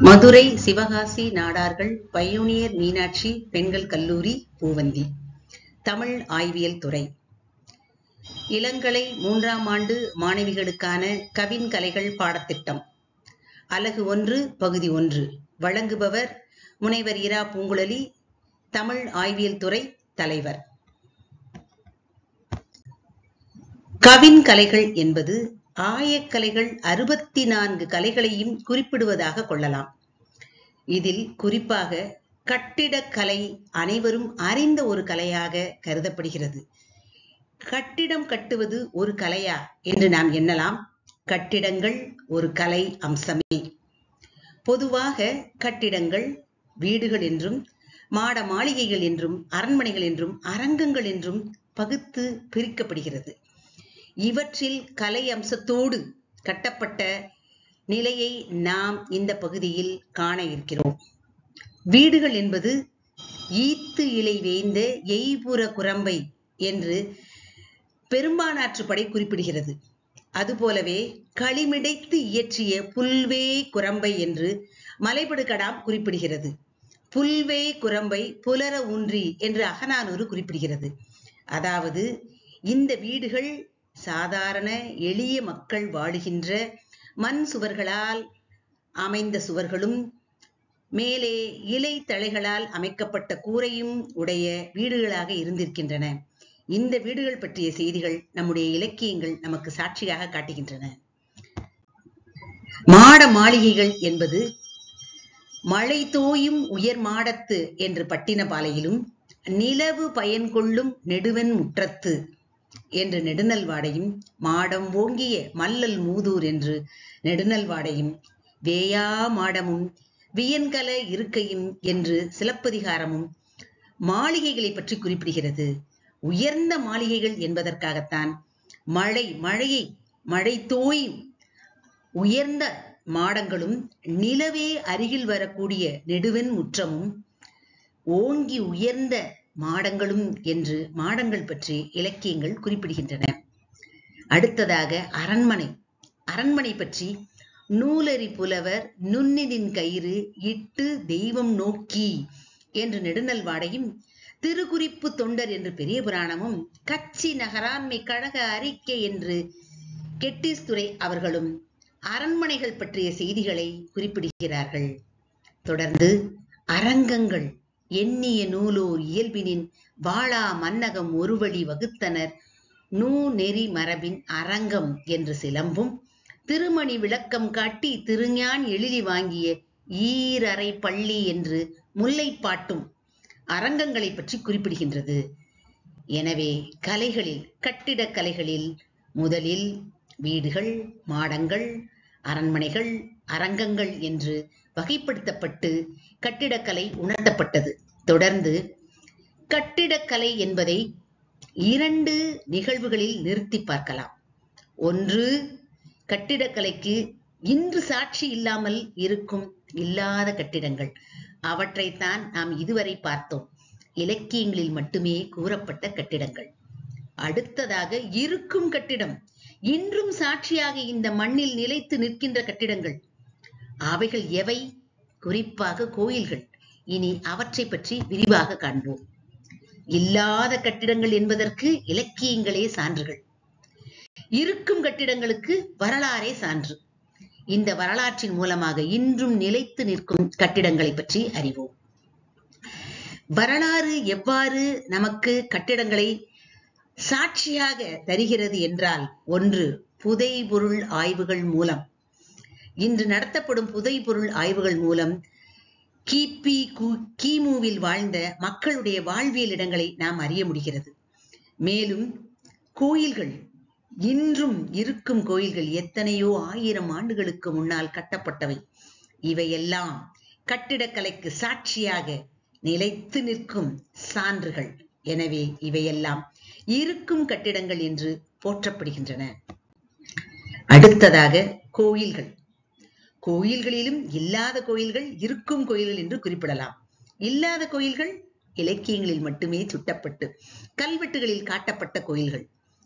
Madurai Sivakasi நாடார்கள் pioneer Meenakshi பெண்கள் கல்லூரி பூவந்தி. தமிழ் ஆய்வியல் துறை. இளங்கலை 3ஆம் ஆண்டு மாணவிகளுக்கான கவின்கலைகள் பாடத்திட்டம். அலகு 1 பகுதி 1. வழங்குபவர் முனைவர் இரா பூங்குழலி, தமிழ் ஆய்வியல் துறை தலைவர். கவின்கலைகள் என்பது ஆயக்கலைகள் 64 கலைகளையும் குறிப்பிடுவதாக கொள்ளலாம். இதில் குறிப்பாக கட்டிடக்கலை அனைவரும் அறிந்த ஒரு கலையாக கருதப்படுகிறது. கட்டிடம் கட்டுவது ஒரு கலையா என்று நாம் எண்ணலாம். கட்டிடங்கள் ஒரு கலை அம்சமே. பொதுவாக கட்டிடங்கள் வீடுகள் என்றும், மாட மாளிகைகள் என்றும், அரண்மனைகள் என்றும், அரங்கங்கள் என்றும் பகுத்து பிரிக்கப்படுகிறது. இவற்றில் கலை அம்சத்தோடு கட்டப்பட்ட நிலையை நாம் இந்த பகுதியில் காண இருக்கிறோம். வீடுகள் என்பது ஈத்து இலை வேய்ந்த எய்புற குரம்பை என்று பெரும்பானாற்றுப்படை குறிப்பிடுகிறது. அதுபோலவே களிமிடைத்து இயற்றிய புல்வே குரம்பை என்று மலைபடுகடாம் குறிப்பிடுகிறது. புல்வே குரம்பை புலர ஊன்றி என்று அகநானூறு குறிப்பிடுகிறது. அதாவது இந்த வீடுகள் சாதாரண எளிய மக்கள் வாழுகின்ற மண் சுவர்களால் அமைந்த சுவர்களும், மேலே இலை தழைகளால் அமைக்கப்பட்ட கூரையும் உடைய வீடுகளாக இருந்திருக்கின்றன. இந்த வீடுகள் பற்றிய செய்திகள் நம்முடைய இலக்கியங்கள் நமக்கு சாட்சியாக காட்டுகின்றன. மாட மாளிகைகள் என்பது மழை தோயும் உயர் மாடத்து என்று பட்டினப்பாலையிலும், நிலவு பயன் கொள்ளும் நெடுவன் முற்றத்து என்று நெடுநல்வாடையும், மாடம் ஓங்கிய மல்லல் மூதூர் என்று நெடுநல்வாடையும், வேயா மாடமும் வியன்கல இருக்கையும் என்று சிலப்பதிகாரமும் மாளிகைகளை பற்றி குறிப்பிடுகிறது. உயர்ந்த மாளிகைகள் என்பதற்காகத்தான் மழை தோயும் உயர்ந்த மாடங்களும், நிலவே அருகில் வரக்கூடிய நெடுவெண் முற்றமும், ஓங்கி உயர்ந்த மாடங்களும் என்று மாடங்கள் பற்றி இலக்கியங்கள் குறிப்பிடுகின்றன. அடுத்ததாக அரண்மனை பற்றி நூலறி புலவர் நுண்ணிதின் கயிறு இட்டு தெய்வம் நோக்கி என்று நெடுநல்வாடையும், திருக்குறிப்பு தொண்டர் என்று பெரிய புராணமும், கச்சி நகராண்மை கழக அறிக்கை என்று கெட்டிஸ்துரை அவர்களும் அரண்மனைகள் பற்றிய செய்திகளை குறிப்பிடுகிறார்கள். தொடர்ந்து அரங்கங்கள் எண்ணிய நூலோர் இயல்பினின் வாழா மன்னகம் ஒருவழி வகுத்தனர் நூ நெறி மரபின் அரங்கம் என்று சிலம்பும், திருமணி விளக்கம் காட்டி திருஞான் எழிலி வாங்கிய ஈரறை பள்ளி என்று முல்லைப்பாட்டும் அரங்கங்களை பற்றி குறிப்பிடுகின்றது. எனவே கட்டிடக் கலைகளில் முதலில் வீடுகள், மாடங்கள், அரண்மனைகள், அரங்கங்கள் என்று வகைப்படுத்தப்பட்டு கட்டிடக்கலை உணர்த்தப்பட்டது. தொடர்ந்து கட்டிடக்கலை என்பதை 2 நிகழ்வுகளில் நிறுத்தி பார்க்கலாம். ஒன்று, கட்டிடக்கலைக்கு இன்று சாட்சி இல்லாமல் இருக்கும் இல்லாத கட்டிடங்கள். அவற்றைத்தான் நாம் இதுவரை பார்த்தோம். இலக்கியங்களில் மட்டுமே கூறப்பட்ட கட்டிடங்கள். அடுத்ததாக இருக்கும் கட்டிடம், இன்றும் சாட்சியாக இந்த மண்ணில் நிலைத்து நிற்கின்ற கட்டிடங்கள். அவைகள் எவை? குறிப்பாக கோயில்கள். இனி அவற்றை பற்றி விரிவாக காண்போம். இல்லாத கட்டிடங்கள் என்பதற்கு இலக்கியங்களே சான்றுகள். இருக்கும் கட்டிடங்களுக்கு வரலாறே சான்று. இந்த வரலாற்றின் மூலமாக இன்றும் நிலைத்து நிற்கும் கட்டிடங்களை பற்றி அறிவோம். வரலாறு எவ்வாறு நமக்கு கட்டிடங்களை சாட்சியாக தருகிறது என்றால், ஒன்று, புதைபொருள் ஆய்வுகள் மூலம். இன்று நடத்தப்படும் புதைபொருள் ஆய்வுகள் மூலம் கிமுவில் வாழ்ந்த மக்களுடைய வாழ்வியல் இடங்களை நாம் அறிய முடிகிறது. மேலும் கோயில்கள், இன்றும் இருக்கும் கோயில்கள் எத்தனையோ 1000 ஆண்டுகளுக்கு முன்னால் கட்டப்பட்டவை. இவையெல்லாம் கட்டிடக்கலைக்கு சாட்சியாக நிலைத்து நிற்கும் சான்றுகள். எனவே இவையெல்லாம் இருக்கும் கட்டிடங்கள் என்று போற்றப்படுகின்றன. அடுத்ததாக கோயில்கள். கோயில்களிலும் இல்லாத கோயில்கள், இருக்கும் கோயில்கள் என்று குறிப்பிடலாம். இல்லாத கோயில்கள் இலக்கியங்களில் மட்டுமே சுட்டப்பட்டு கல்வெட்டுகளில் காட்டப்பட்ட கோயில்கள்.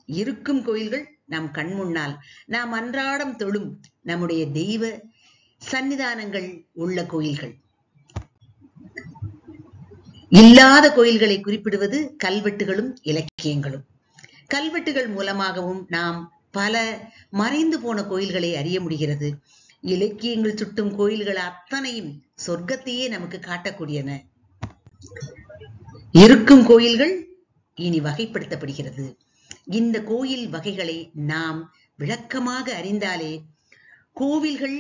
இருக்கும் கோயில்கள் நம் கண் முன்னால் நாம் அன்றாடம் தொழும் நம்முடைய தெய்வ சன்னிதானங்கள் உள்ள கோயில்கள். இல்லாத கோயில்களை குறிப்பிடுவது கல்வெட்டுகளும் இலக்கியங்களும். கல்வெட்டுகள் மூலமாகவும் நாம் பல மறைந்து போன கோயில்களை அறிய முடிகிறது. இலக்கியங்கள் சுட்டும் கோயில்கள் அத்தனையும் சொர்க்கத்தையே நமக்கு காட்டக்கூடியன. இருக்கும் கோயில்கள் இனி வகைப்படுத்தப்படுகிறது. இந்த கோயில் வகைகளை நாம் விளக்கமாக அறிந்தாலே கோவில்கள்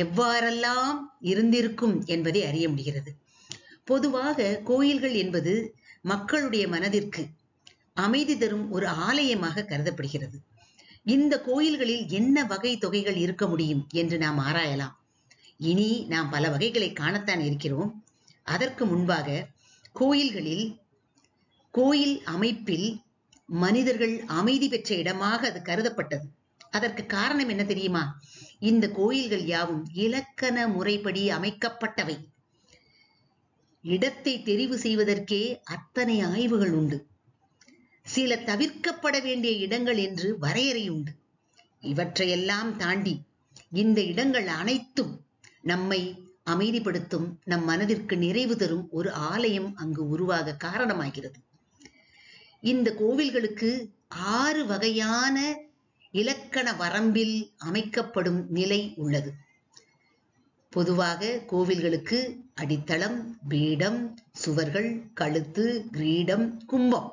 எவ்வாறெல்லாம் இருந்திருக்கும் என்பதை அறிய முடிகிறது. பொதுவாக கோயில்கள் என்பது மக்களுடைய மனதிற்கு அமைதி தரும் ஒரு ஆலயமாக கருதப்படுகிறது. இந்த கோயில்களில் என்ன வகை தொகைகள் இருக்க முடியும் என்று நாம் ஆராயலாம். இனி நாம் பல வகைகளை காணத்தான் இருக்கிறோம். அதற்கு முன்பாக கோயில்களில் கோயில் அமைப்பில் மனிதர்கள் அமைதி பெற்ற இடமாக அது கருதப்பட்டது. அதற்கு காரணம் என்ன தெரியுமா? இந்த கோயில்கள் யாவும் இலக்கண முறைப்படி அமைக்கப்பட்டவை. இடத்தை தெரிவு செய்வதற்கே அத்தனை ஆய்வுகள் உண்டு. சில தவிர்க்கப்பட வேண்டிய இடங்கள் என்று வரையறை உண்டு. இவற்றையெல்லாம் தாண்டி இந்த இடங்கள் அனைத்தும் நம்மை அமைதிப்படுத்தும், நம் மனதிற்கு நிறைவு தரும் ஒரு ஆலயம் அங்கு உருவாக காரணமாகிறது. இந்த கோவில்களுக்கு 6 வகையான இலக்கண வரம்பில் அமைக்கப்படும் நிலை உள்ளது. பொதுவாக கோவில்களுக்கு அடித்தளம், பீடம், சுவர்கள், கழுத்து, கிரீடம், கும்பம்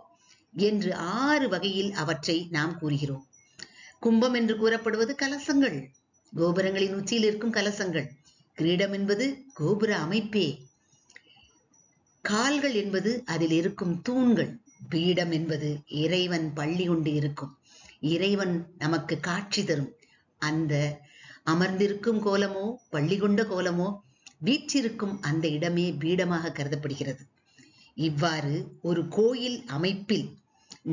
என்று 6 வகையில் அவற்றை நாம் கூறுகிறோம். கும்பம் என்று கூறப்படுவது கலசங்கள், கோபுரங்களின் உச்சியில் இருக்கும் கலசங்கள். கிரீடம் என்பது கோபுர அமைப்பே. கால்கள் என்பது அதில் இருக்கும் தூண்கள். பீடம் என்பது இறைவன் பள்ளி கொண்டு இருக்கும், இறைவன் நமக்கு காட்சி தரும் அந்த அமர்ந்திருக்கும் கோலமோ பள்ளி கொண்ட கோலமோ வீற்றிருக்கும் அந்த இடமே பீடமாக கருதப்படுகிறது. இவ்வாறு ஒரு கோயில் அமைப்பில்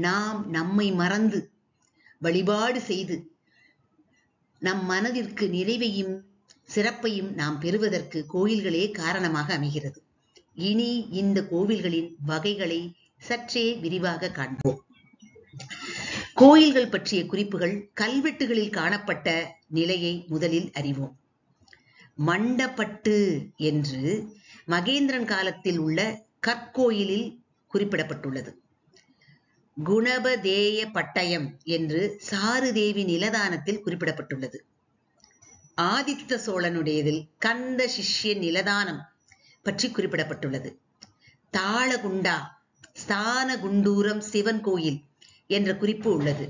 நாம் நம்மை மறந்து வழிபாடு செய்து நம் மனதிற்கு நிறைவையும் சிறப்பையும் நாம் பெறுவதற்கு கோயில்களே காரணமாக அமைகிறது. இனி இந்த கோவில்களின் வகைகளை சற்றே விரிவாக காண்போம். கோயில்கள் பற்றிய குறிப்புகள் கல்வெட்டுகளில் காணப்பட்ட நிலையை முதலில் அறிவோம். மண்டபட்டு என்று மகேந்திரன் காலத்தில் உள்ள கற்கோயிலில் குறிப்பிடப்பட்டுள்ளது. குணபதேய பட்டயம் என்று சாருதேவி நிலதானத்தில் குறிப்பிடப்பட்டுள்ளது. ஆதித்த சோழனுடையதில் கந்த சிஷ்ய நிலதானம் பற்றி குறிப்பிடப்பட்டுள்ளது. தாளகுண்டா ஸ்தான குண்டூரம் சிவன் கோயில் என்ற குறிப்பு உள்ளது.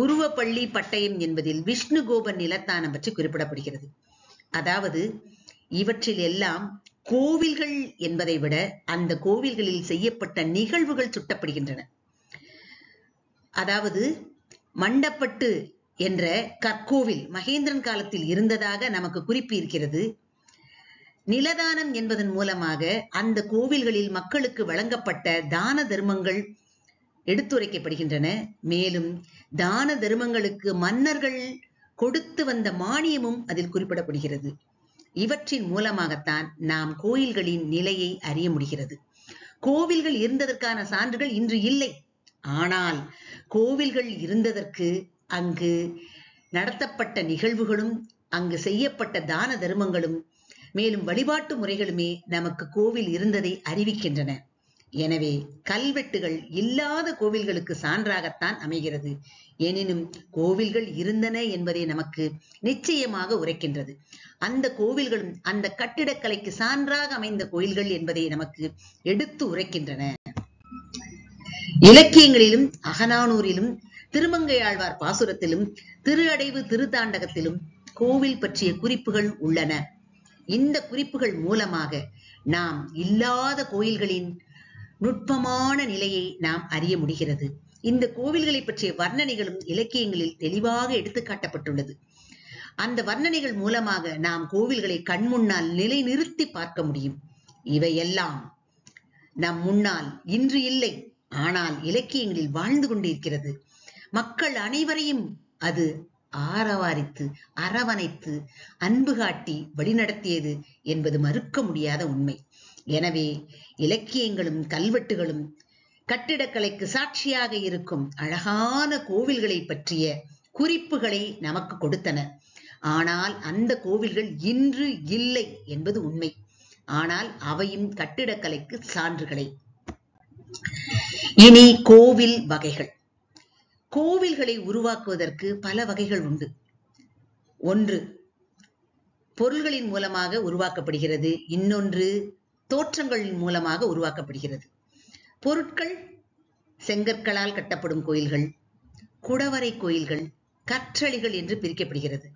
உருவப்பள்ளி பட்டயம் என்பதில் விஷ்ணு கோபன் நிலத்தானம் பற்றி குறிப்பிடப்படுகிறது. அதாவது இவற்றில் எல்லாம் கோவில்கள் என்பதை விட அந்த கோவில்களில் செய்யப்பட்ட நிகழ்வுகள் சுட்டப்படுகின்றன. அதாவது மண்டப்பட்டு என்ற கற்கோவில் மகேந்திரன் காலத்தில் இருந்ததாக நமக்கு குறிப்பு இருக்கிறது. நிலதானம் என்பதன் மூலமாக அந்த கோவில்களில் மக்களுக்கு வழங்கப்பட்ட தான தர்மங்கள் எடுத்துரைக்கப்படுகின்றன. மேலும் தான தர்மங்களுக்கு மன்னர்கள் கொடுத்து வந்த மானியமும் அதில் குறிப்பிடப்படுகிறது. இவற்றின் மூலமாகத்தான் நாம் கோயில்களின் நிலையை அறிய முடிகிறது. கோவில்கள் இருந்ததற்கான சான்றுகள் இன்று இல்லை. ஆனால் கோவில்கள் இருந்ததற்கு அங்கு நடத்தப்பட்ட நிகழ்வுகளும் அங்கு செய்யப்பட்ட தான தர்மங்களும் மேலும் வழிபாட்டு முறைகளுமே நமக்கு கோவில் இருந்ததை அறிவிக்கின்றன. எனவே கல்வெட்டுகள் இல்லாத கோவில்களுக்கு சான்றாகத்தான் அமைகிறது. எனினும் கோவில்கள் இருந்தன என்பதை நமக்கு நிச்சயமாக உரைக்கின்றது. அந்த கோவில்களும் அந்த கட்டிடக்கலைக்கு சான்றாக அமைந்த கோயில்கள் என்பதை நமக்கு எடுத்து உரைக்கின்றன. இலக்கியங்களிலும் அகநானூரிலும் திருமங்கையாழ்வார் பாசுரத்திலும் திரு அடைவு திருத்தாண்டகத்திலும் கோவில் பற்றிய குறிப்புகள் உள்ளன. இந்த குறிப்புகள் மூலமாக நாம் இல்லாத கோயில்களின் நுட்பமான நிலையை நாம் அறிய முடிகிறது. இந்த கோவில்களை பற்றிய வர்ணனைகளும் இலக்கியங்களில் தெளிவாக எடுத்துக்காட்டப்பட்டுள்ளது. அந்த வர்ணனைகள் மூலமாக நாம் கோவில்களை கண்முன்னால் நிலைநிறுத்தி பார்க்க முடியும். இவையெல்லாம் நம் முன்னால் இன்று இல்லை, ஆனால் இலக்கியங்களில் வாழ்ந்து கொண்டிருக்கிறது. மக்கள் அனைவரையும் அது ஆரவாரித்து அரவணைத்து அன்பு காட்டி வழிநடத்தியது என்பது மறுக்க முடியாத உண்மை. எனவே இலக்கியங்களும் கல்வெட்டுகளும் கட்டிடக்கலைக்கு சாட்சியாக இருக்கும் அழகான கோவில்களை பற்றிய குறிப்புகளை நமக்கு கொடுத்தன. ஆனால் அந்த கோவில்கள் இன்று இல்லை என்பது உண்மை. ஆனால் அவையும் கட்டிடக்கலைக்கு சான்றுகளே. இனி கோவில் வகைகள். கோவில்களை உருவாக்குவதற்கு பல வகைகள் உண்டு. ஒன்று பொருள்களின் மூலமாக உருவாக்கப்படுகிறது, இன்னொன்று தோற்றங்களின் மூலமாக உருவாக்கப்படுகிறது. பொருட்கள் செங்கற்களால் கட்டப்படும் கோயில்கள், குடவரை கோயில்கள், கற்றளிகள் என்று பிரிக்கப்படுகிறது.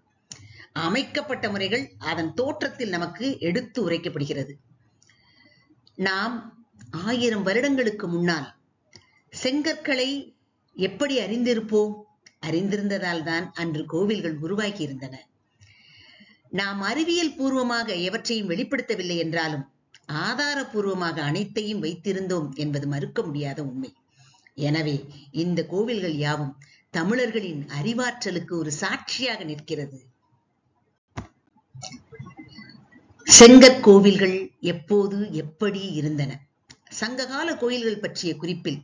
அமைக்கப்பட்ட முறைகள் அதன் தோற்றத்தில் நமக்கு எடுத்து உரைக்கப்படுகிறது. நாம் 1000 வருடங்களுக்கு முன்னால் செங்கற்களை எப்படி அறிந்திருப்போம்? அறிந்திருந்ததால் தான் அன்று கோவில்கள் உருவாக்கி இருந்தன. நாம் அறிவியல் பூர்வமாக எவற்றையும் வெளிப்படுத்தவில்லை என்றாலும் ஆதாரபூர்வமாக அனைத்தையும் வைத்திருந்தோம் என்பது மறுக்க முடியாத உண்மை. எனவே இந்த கோவில்கள் யாவும் தமிழர்களின் அறிவாற்றலுக்கு ஒரு சாட்சியாக நிற்கிறது. செங்கற்கோவில்கள் எப்போது எப்படி இருந்தன? சங்ககால கோயில்கள் பற்றிய குறிப்பில்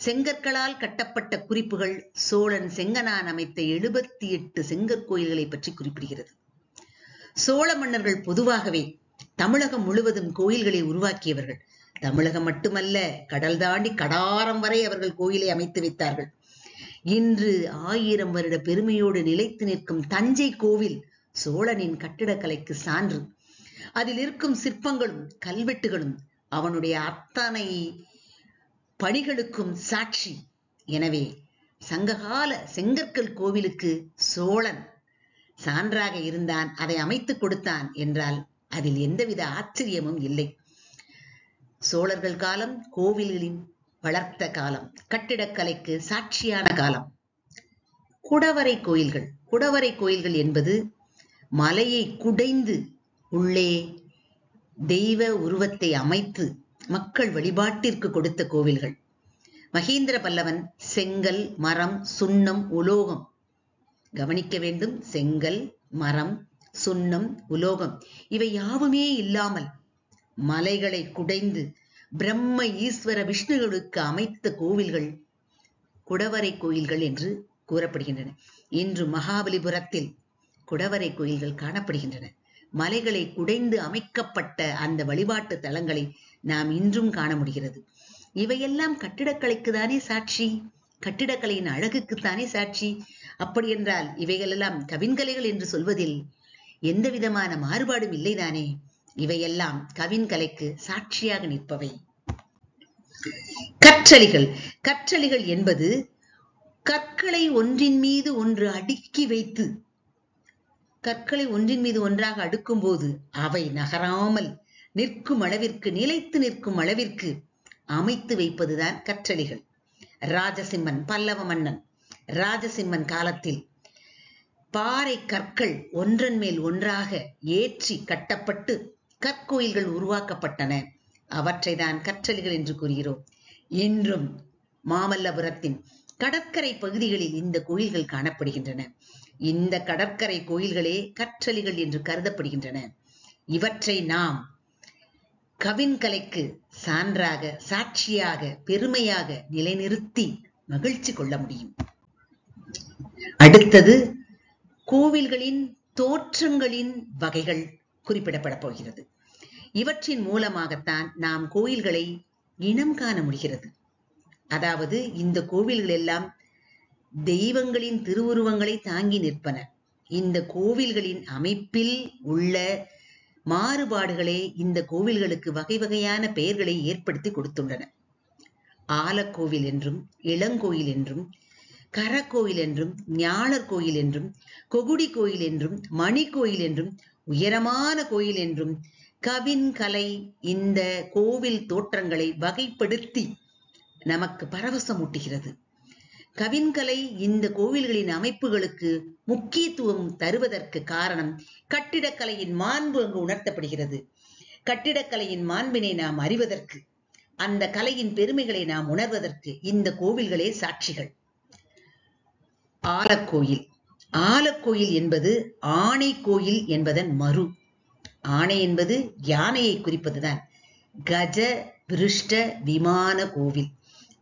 செங்கற்களால் கட்டப்பட்ட குறிப்புகள் சோழன் செங்கனான் அமைத்த 78 செங்கற்கோயில்களை பற்றி குறிப்பிடுகிறது. சோழ மன்னர்கள் பொதுவாகவே தமிழகம் முழுவதும் கோயில்களை உருவாக்கியவர்கள். தமிழகம் மட்டுமல்ல, கடல் தாண்டி கடாரம் வரை அவர்கள் கோயிலை அமைத்து வைத்தார்கள். இன்று 1000 வருட பெருமையோடு நிலைத்து நிற்கும் தஞ்சை கோவில் சோழனின் கட்டிடக்கலைக்கு சான்று. அதில் இருக்கும் சிற்பங்களும் கல்வெட்டுகளும் அவனுடைய அத்தனை பணிகளுக்கும் சாட்சி. எனவே சங்ககால செங்கற்கல் கோவிலுக்கு சோழன் சான்றாக இருந்தான், அதை அமைத்துக் கொடுத்தான் என்றால் அதில் எந்தவித ஆச்சரியமும் இல்லை. சோழர்கள் காலம் கோவில்களின் வளர்த்த காலம், கட்டிடக்கலைக்கு சாட்சியான காலம். குடவரை கோயில்கள். குடவரை கோயில்கள் என்பது மலையை குடைந்து உள்ளே தெய்வ உருவத்தை அமைத்து மக்கள் வழிபாட்டிற்கு கொடுத்த கோவில்கள். மகேந்திர பல்லவன் செங்கல், மரம், சுண்ணம், உலோகம். கவனிக்க வேண்டும், செங்கல், மரம், சுண்ணம், உலோகம் இவை யாவுமே இல்லாமல் மலைகளை குடைந்து பிரம்ம ஈஸ்வர விஷ்ணுகளுக்கு அமைத்த கோவில்கள் குடவரை கோயில்கள் என்று கூறப்படுகின்றன. இன்று மகாபலிபுரத்தில் குடவரை கோயில்கள் காணப்படுகின்றன. மலைகளை குடைந்து அமைக்கப்பட்ட அந்த வழிபாட்டு தலங்களை நாம் இன்றும் காண முடிகிறது. இவையெல்லாம் கட்டிடக்கலைக்கு தானே சாட்சி, கட்டிடக்கலையின் அழகுக்குத்தானே சாட்சி. அப்படி என்றால் இவைகளெல்லாம் கவின்கலைகள் என்று சொல்வதில் எந்த விதமான மாறுபாடும் இல்லைதானே. இவையெல்லாம் கவின்கலைக்கு சாட்சியாக நிற்பவை. கற்றளிகள். கற்றளிகள் என்பது கற்களை ஒன்றின் மீது ஒன்று அடுக்கி வைத்து, கற்களை ஒன்றின் மீது ஒன்றாக அடுக்கும் போது அவை நகராமல் நிற்கும் அளவிற்கு, நிலைத்து நிற்கும் அளவிற்கு அமைத்து வைப்பதுதான் கற்றளிகள். ராஜசிம்மன், பல்லவ மன்னன் ராஜசிம்மன் காலத்தில் பாறை கற்கள் ஒன்றன் மேல் ஒன்றாக ஏற்றி கட்டப்பட்டு கற்கோயில்கள் உருவாக்கப்பட்டன. அவற்றை தான் கற்றளிகள் என்று கூறுகிறோம். இன்றும் மாமல்லபுரத்தின் கடற்கரை பகுதிகளில் இந்த கோயில்கள் காணப்படுகின்றன. இந்த கடற்கரை கோயில்களே கற்றளிகள் என்று கருதப்படுகின்றன. இவற்றை நாம் கவின்கலைக்கு சான்றாக, சாட்சியாக, பெருமையாக நிலைநிறுத்தி மகிழ்ச்சி கொள்ள முடியும். அடுத்தது கோவில்களின் தோற்றங்களின் வகைகள் குறிப்பிடப்பட போகிறது. இவற்றின் மூலமாகத்தான் நாம் கோயில்களை இனம் காண முடிகிறது. அதாவது இந்த கோவில்கள் எல்லாம் தெய்வங்களின் திருவுருவங்களை தாங்கி நிற்பன. இந்த கோவில்களின் அமைப்பில் உள்ள மாறுபாடுகளே இந்த கோவில்களுக்கு வகை வகையான பெயர்களை ஏற்படுத்தி கொடுத்துள்ளன. ஆலக்கோவில் என்றும், இளங்கோயில் என்றும், கரக்கோயில் என்றும், ஞாழர் கோயில் என்றும், கொகுடி கோயில் என்றும், மணி கோயில் என்றும், உயரமான கோயில் என்றும் கவின்கலை இந்த கோவில் தோற்றங்களை வகைப்படுத்தி நமக்கு பரவசமூட்டுகிறது. கவின்கலை இந்த கோவில்களின் அமைப்புகளுக்கு முக்கியத்துவம் தருவதற்கு காரணம் கட்டிடக்கலையின் மாண்பு அங்கு உணர்த்தப்படுகிறது. கட்டிடக்கலையின் மாண்பினை நாம் அறிவதற்கு, அந்த கலையின் பெருமைகளை நாம் உணர்வதற்கு இந்த கோவில்களே சாட்சிகள். ஆலக்கோயில். ஆலக்கோயில் என்பது ஆணை கோயில் என்பதன் மறு. ஆணை என்பது யானையை குறிப்பதுதான். கஜ விருஷ்ட விமான கோவில்,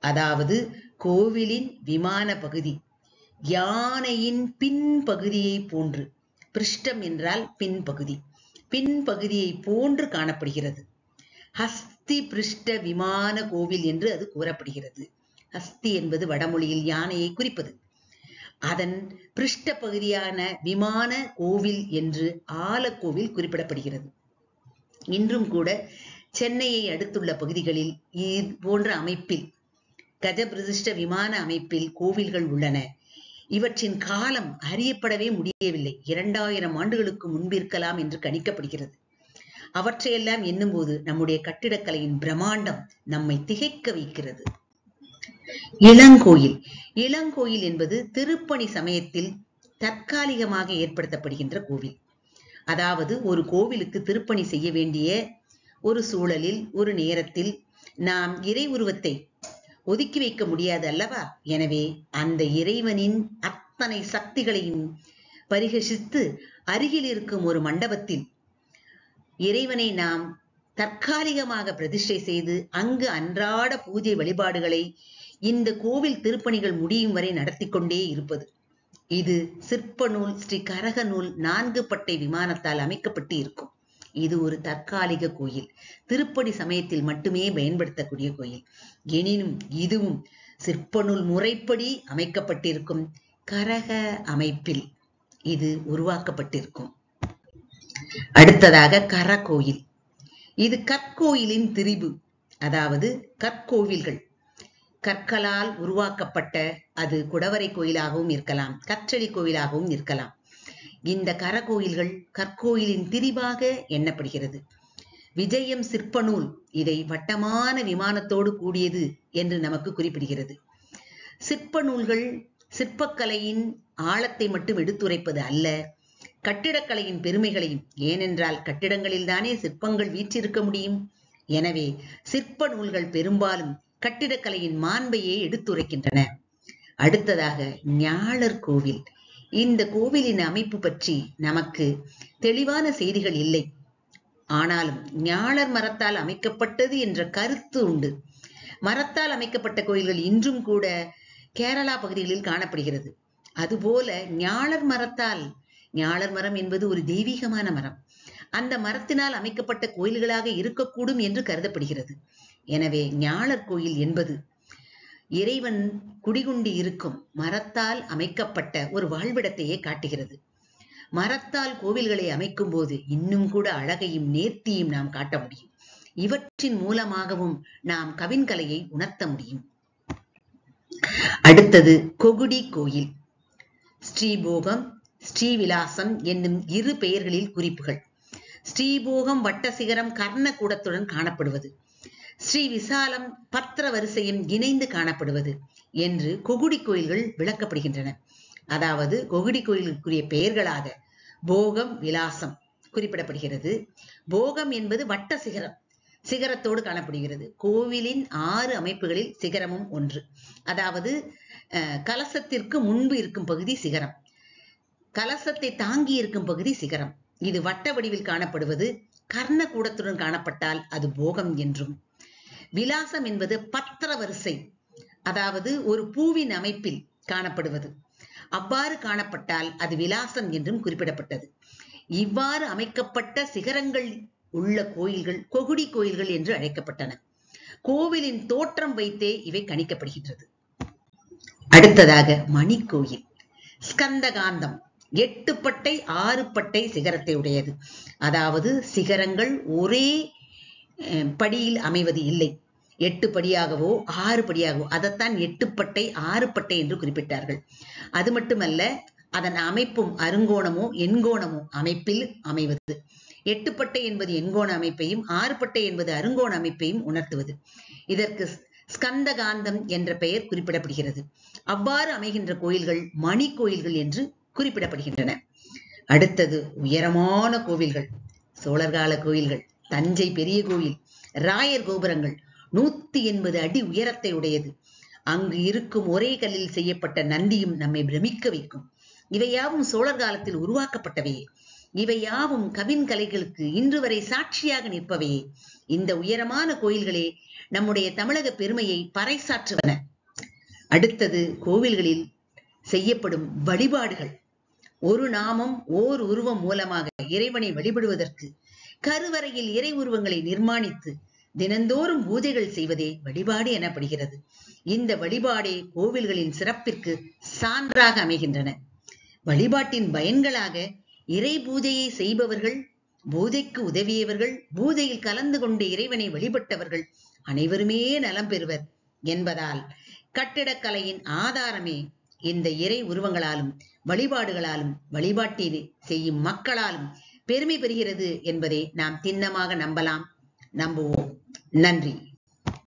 அதாவது கோவிலின் விமான பகுதி யானையின் பின்பகுதியை போன்று, பிருஷ்டம் என்றால் பின்பகுதி, பின்பகுதியை போன்று காணப்படுகிறது. ஹஸ்தி பிருஷ்ட விமான கோவில் என்று அது கூறப்படுகிறது. ஹஸ்தி என்பது வடமொழியில் யானையை குறிப்பது. அதன் பிருஷ்ட பகுதியான விமான கோவில் என்று ஆலக்கோவில் குறிப்பிடப்படுகிறது. இன்றும் கூட சென்னையை அடுத்துள்ள பகுதிகளில் இது போன்ற அமைப்பில் கஜபிரதிஷ்ட விமான அமைப்பில் கோவில்கள் உள்ளன. இவற்றின் காலம் அறியப்படவே முடியவில்லை. 2000 ஆண்டுகளுக்கு முன்பிருக்கலாம் என்று கணிக்கப்படுகிறது. அவற்றையெல்லாம் எண்ணும்போது நம்முடைய கட்டிடக்கலையின் பிரம்மாண்டம் நம்மை திகைக்க வைக்கிறது. இளங்கோயில். இளங்கோயில் என்பது திருப்பணி சமயத்தில் தற்காலிகமாக ஏற்படுத்தப்படுகின்ற கோவில். அதாவது ஒரு கோவிலுக்கு திருப்பணி செய்ய வேண்டிய ஒரு சூழலில், ஒரு நேரத்தில் நாம் இறை உருவத்தை ஒதுக்கி வைக்க முடியாது அல்லவா? எனவே அந்த இறைவனின் அத்தனை சக்திகளையும் பரிகசித்து அருகில் இருக்கும் ஒரு மண்டபத்தில் இறைவனை நாம் தற்காலிகமாக பிரதிஷ்டை செய்து அங்கு அன்றாட பூஜை வழிபாடுகளை இந்த கோவில் திருப்பணிகள் முடியும் வரை நடத்தி கொண்டே இருப்பது. இது சிற்ப நூல் ஸ்ரீ கரக நூல் 4 பட்டை விமானத்தால் அமைக்கப்பட்டு இருக்கும். இது ஒரு தற்காலிக கோயில், திருப்பணி சமயத்தில் மட்டுமே பயன்படுத்தக்கூடிய கோயில். எனினும் இதுவும் சிற்ப நூல் முறைப்படி அமைக்கப்பட்டிருக்கும் கரக அமைப்பில் இது உருவாக்கப்பட்டிருக்கும். அடுத்ததாக கரகோயில். இது கற்கோயிலின் திரிபு, அதாவது கற்கோவில்கள், கற்களால் உருவாக்கப்பட்ட, அது குடவரை கோயிலாகவும் இருக்கலாம், கற்றளி கோயிலாகவும் இருக்கலாம். இந்த கரகோயில்கள் கற்கோயிலின் திரிபாக எண்ணப்படுகிறது. விஜயம் சிற்ப நூல் இதை வட்டமான விமானத்தோடு கூடியது என்று நமக்கு குறிப்பிடுகிறது. சிற்ப நூல்கள் சிற்பக்கலையின் ஆழத்தை மட்டும் எடுத்துரைப்பது அல்ல, கட்டிடக்கலையின் பெருமைகளையும். ஏனென்றால் கட்டிடங்களில் தானே சிற்பங்கள் வீற்றிருக்க முடியும். எனவே சிற்ப நூல்கள் பெரும்பாலும் கட்டிடக்கலையின் மாண்பையே எடுத்துரைக்கின்றன. அடுத்ததாக ஞாழர் கோவில். இந்த கோவிலின் அமைப்பு பற்றி நமக்கு தெளிவான செய்திகள் இல்லை. ஆனாலும் ஞாழர் மரத்தால் அமைக்கப்பட்டது என்ற கருத்து உண்டு. மரத்தால் அமைக்கப்பட்ட கோயில்கள் இன்றும் கூட கேரளா பகுதிகளில் காணப்படுகிறது. அதுபோல ஞாழர் மரத்தால், ஞாழர் மரம் என்பது ஒரு தெய்வீகமான மரம், அந்த மரத்தினால் அமைக்கப்பட்ட கோயில்களாக இருக்கக்கூடும் என்று கருதப்படுகிறது. எனவே ஞாழர் கோயில் என்பது இறைவன் குடிகுண்டி இருக்கும் மரத்தால் அமைக்கப்பட்ட ஒரு வாழ்விடத்தையே காட்டுகிறது. மரத்தால் கோவில்களை அமைக்கும் போது இன்னும் கூட அழகையும் நேர்த்தியும் நாம் காட்ட முடியும். இவற்றின் மூலமாகவும் நாம் கவின்கலையை உணர்த்த முடியும். அடுத்தது கொகுடி கோயில். ஸ்ரீபோகம், ஸ்ரீவிலாசம் என்னும் 2 பெயர்களில் குறிப்புகள். ஸ்ரீபோகம் வட்ட சிகரம் கர்ண கூடத்துடன் காணப்படுவது, ஸ்ரீ விசாலம் பத்திர வரிசையும் இணைந்து காணப்படுவது என்று கொகுடி கோயில்கள் விளக்கப்படுகின்றன. அதாவது கொகுடி கோயிலுக்குரிய பெயர்களாக போகம், விலாசம் குறிப்பிடப்படுகிறது. போகம் என்பது வட்ட சிகரம், சிகரத்தோடு காணப்படுகிறது. கோவிலின் 6 அமைப்புகளில் சிகரமும் ஒன்று. அதாவது கலசத்திற்கு முன்பு இருக்கும் பகுதி சிகரம், கலசத்தை தாங்கி இருக்கும் பகுதி சிகரம். இது வட்ட வடிவில் காணப்படுவது. கர்ண கூடத்துடன் காணப்பட்டால் அது போகம் என்றும், விலாசம் என்பது பத்திர வரிசை, அதாவது ஒரு பூவின் அமைப்பில் காணப்படுவது, அவ்வாறு காணப்பட்டால் அது விலாசம் என்றும் குறிப்பிடப்பட்டது. இவ்வாறு அமைக்கப்பட்ட சிகரங்கள் உள்ள கோயில்கள் கொகுடி கோயில்கள் என்று அழைக்கப்பட்டன. கோவிலின் தோற்றம் வைத்தே இவை கணிக்கப்படுகின்றது. அடுத்ததாக மணிக்கோயில். ஸ்கந்தகாந்தம் 8 பட்டை 6 பட்டை சிகரத்தை உடையது. அதாவது சிகரங்கள் ஒரே படியில் அமைவது இல்லை, 8 படியாகவோ 6 படியாகவோ, அதைத்தான் 8 பட்டை 6 பட்டை என்று குறிப்பிட்டார்கள். அது மட்டுமல்ல, அதன் அமைப்பும் அருங்கோணமோ எண்கோணமோ அமைப்பில் அமைவது. 8 பட்டை என்பது எண்கோண அமைப்பையும் 6 பட்டை என்பது அருங்கோண அமைப்பையும் உணர்த்துவது. இதற்கு ஸ்கந்தகாந்தம் என்ற பெயர் குறிப்பிடப்படுகிறது. அவ்வாறு அமைகின்ற கோயில்கள் மணி கோயில்கள் என்று குறிப்பிடப்படுகின்றன. அடுத்தது உயரமான கோவில்கள். சோழர்கால கோயில்கள். தஞ்சை பெரிய கோயில், ராயர் கோபுரங்கள் 180 அடி உயரத்தை உடையது. அங்கு இருக்கும் ஒரே கல்லில் செய்யப்பட்ட நந்தியும் நம்மை பிரமிக்க வைக்கும். இவையாவும் சோழர் காலத்தில் உருவாக்கப்பட்டவையே. இவையாவும் கவின் கலைகளுக்கு இன்று வரை சாட்சியாக நிற்பவையே. இந்த உயரமான கோயில்களே நம்முடைய தமிழக பெருமையை பறைசாற்றுவன. அடுத்தது கோவில்களில் செய்யப்படும் வழிபாடுகள். ஒரு நாமம் ஓர் உருவம் மூலமாக இறைவனை வழிபடுவதற்கு கருவறையில் இறை உருவங்களை நிர்மாணித்து தினந்தோறும் பூஜைகள் செய்வதே வழிபாடு எனப்படுகிறது. இந்த வழிபாடே கோவில்களின் சிறப்பிற்கு சான்றாக அமைகின்றன. வழிபாட்டின் பயன்களாக இறை பூஜையை செய்பவர்கள், பூஜைக்கு உதவியவர்கள், பூஜையில் கலந்து கொண்டு இறைவனை வழிபட்டவர்கள் அனைவருமே நலம் பெறுவர் என்பதால் கட்டிடக்கலையின் ஆதாரமே இந்த இறை உருவங்களாலும் வழிபாடுகளாலும் வழிபாட்டினை செய்யும் மக்களாலும் பெருமை பெறுகிறது என்பதை நாம் திண்ணமாக நம்புவோம். நன்றி.